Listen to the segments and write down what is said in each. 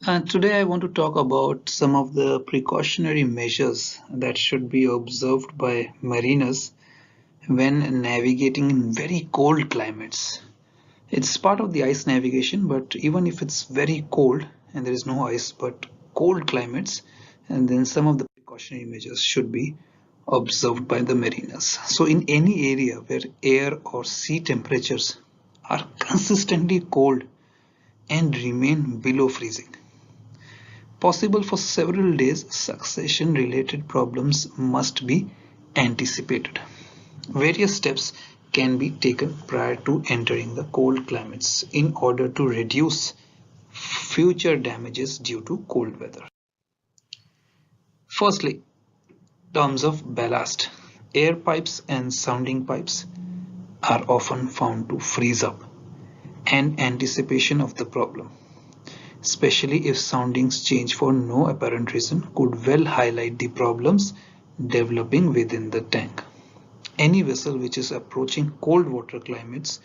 Today I want to talk about some of the precautionary measures that should be observed by mariners when navigating in very cold climates. It's part of the ice navigation, but even if it's very cold and there is no ice but cold climates, and then some of the precautionary measures should be observed by the mariners. So in any area where air or sea temperatures are consistently cold and remain below freezing, possible for several days, succession-related problems must be anticipated. Various steps can be taken prior to entering the cold climates in order to reduce future damages due to cold weather. Firstly, terms of ballast. Air pipes and sounding pipes are often found to freeze up, and anticipation of the problem, especially if soundings change for no apparent reason, could well highlight the problems developing within the tank. Any vessel which is approaching cold water climates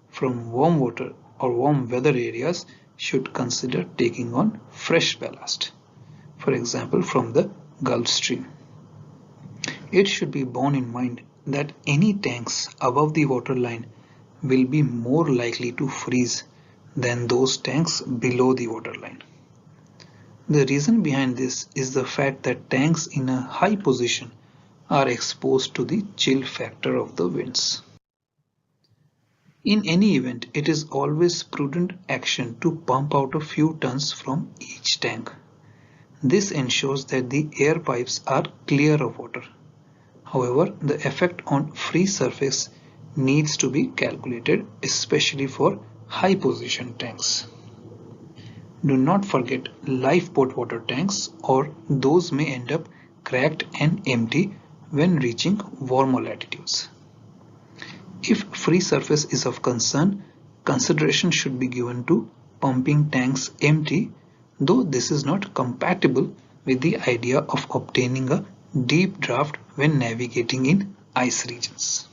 from warm water or warm weather areas should consider taking on fresh ballast, for example from the Gulf Stream. It should be borne in mind that any tanks above the waterline will be more likely to freeze than those tanks below the waterline. The reason behind this is the fact that tanks in a high position are exposed to the chill factor of the winds. In any event, it is always prudent action to pump out a few tons from each tank. This ensures that the air pipes are clear of water. However, the effect on free surface needs to be calculated, especially for high position tanks. Do not forget lifeboat water tanks, or those may end up cracked and empty when reaching warmer latitudes. If free surface is of concern, consideration should be given to pumping tanks empty, though this is not compatible with the idea of obtaining a deep draft when navigating in ice regions.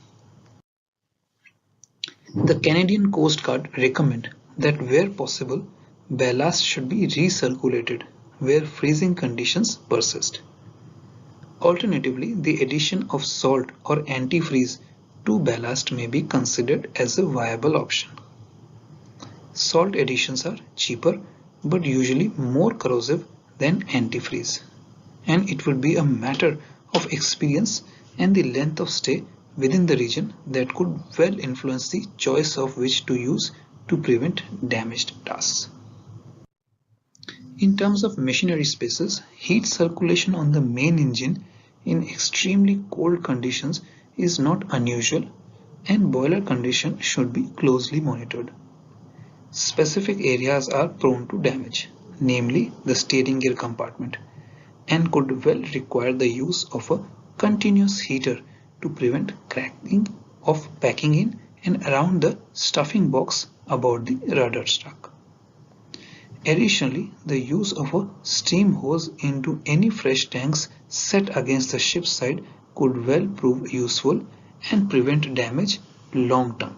The Canadian Coast Guard recommend that where possible, ballast should be recirculated where freezing conditions persist. Alternatively, the addition of salt or antifreeze to ballast may be considered as a viable option. Salt additions are cheaper but usually more corrosive than antifreeze, and it would be a matter of experience and the length of stay within the region that could well influence the choice of which to use to prevent damaged tasks. In terms of machinery spaces, heat circulation on the main engine in extremely cold conditions is not unusual, and boiler condition should be closely monitored. Specific areas are prone to damage, namely the steering gear compartment, and could well require the use of a continuous heater to prevent cracking of packing in and around the stuffing box about the rudder struck. Additionally, the use of a steam hose into any fresh tanks set against the ship's side could well prove useful and prevent damage long term.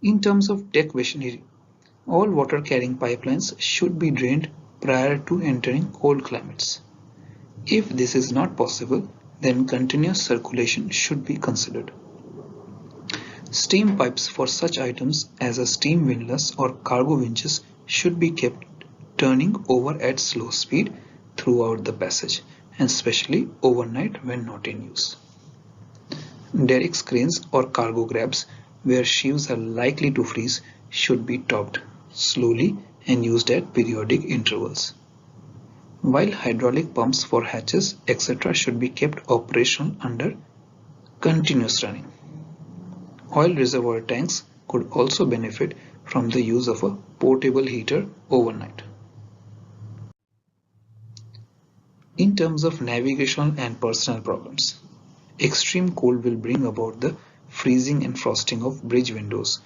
In terms of deck machinery, all water carrying pipelines should be drained prior to entering cold climates. If this is not possible, then continuous circulation should be considered. Steam pipes for such items as a steam windlass or cargo winches should be kept turning over at slow speed throughout the passage, and especially overnight when not in use. Derrick cranes or cargo grabs, where sheaves are likely to freeze, should be topped slowly and used at periodic intervals, while hydraulic pumps for hatches, etc. should be kept operational under continuous running. Oil reservoir tanks could also benefit from the use of a portable heater overnight. In terms of navigational and personal problems, extreme cold will bring about the freezing and frosting of bridge windows,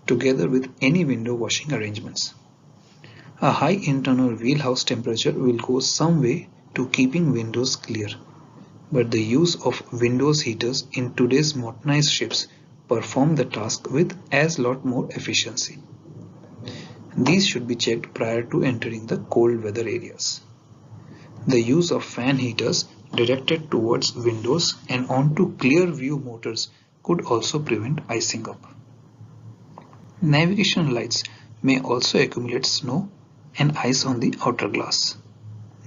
together with any window washing arrangements. A high internal wheelhouse temperature will go some way to keeping windows clear, but the use of windows heaters in today's modernized ships perform the task with as lot more efficiency. These should be checked prior to entering the cold weather areas. The use of fan heaters directed towards windows and onto clear view motors could also prevent icing up. Navigation lights may also accumulate snow and ice on the outer glass.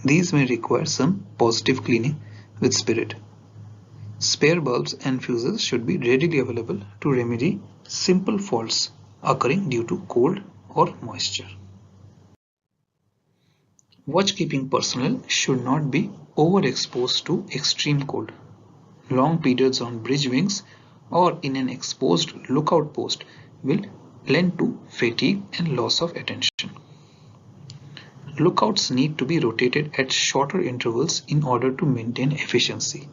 These may require some positive cleaning with spirit. Spare bulbs and fuses should be readily available to remedy simple faults occurring due to cold or moisture. Watchkeeping personnel should not be overexposed to extreme cold. Long periods on bridge wings or in an exposed lookout post will lend to fatigue and loss of attention. Lookouts need to be rotated at shorter intervals in order to maintain efficiency.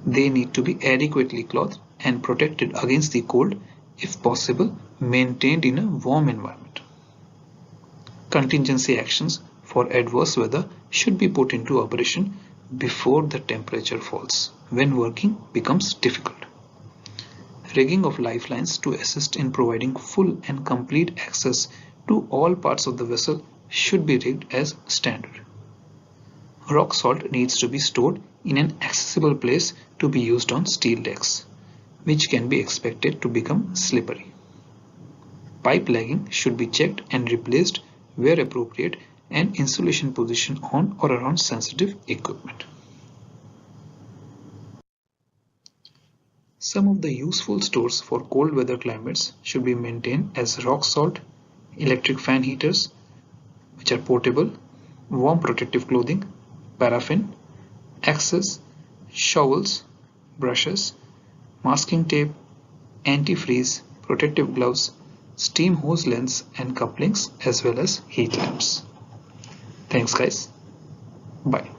They need to be adequately clothed and protected against the cold, if possible, maintained in a warm environment. Contingency actions for adverse weather should be put into operation before the temperature falls, when working becomes difficult. Rigging of lifelines to assist in providing full and complete access to all parts of the vessel should be rigged as standard. Rock salt needs to be stored in an accessible place to be used on steel decks, which can be expected to become slippery. Pipe lagging should be checked and replaced where appropriate, and insulation position on or around sensitive equipment. Some of the useful stores for cold weather climates should be maintained as rock salt, electric fan heaters, which are portable, warm protective clothing, paraffin, axes, shovels, brushes, masking tape, antifreeze, protective gloves, steam hose lengths and couplings, as well as heat lamps. Thanks guys. Bye.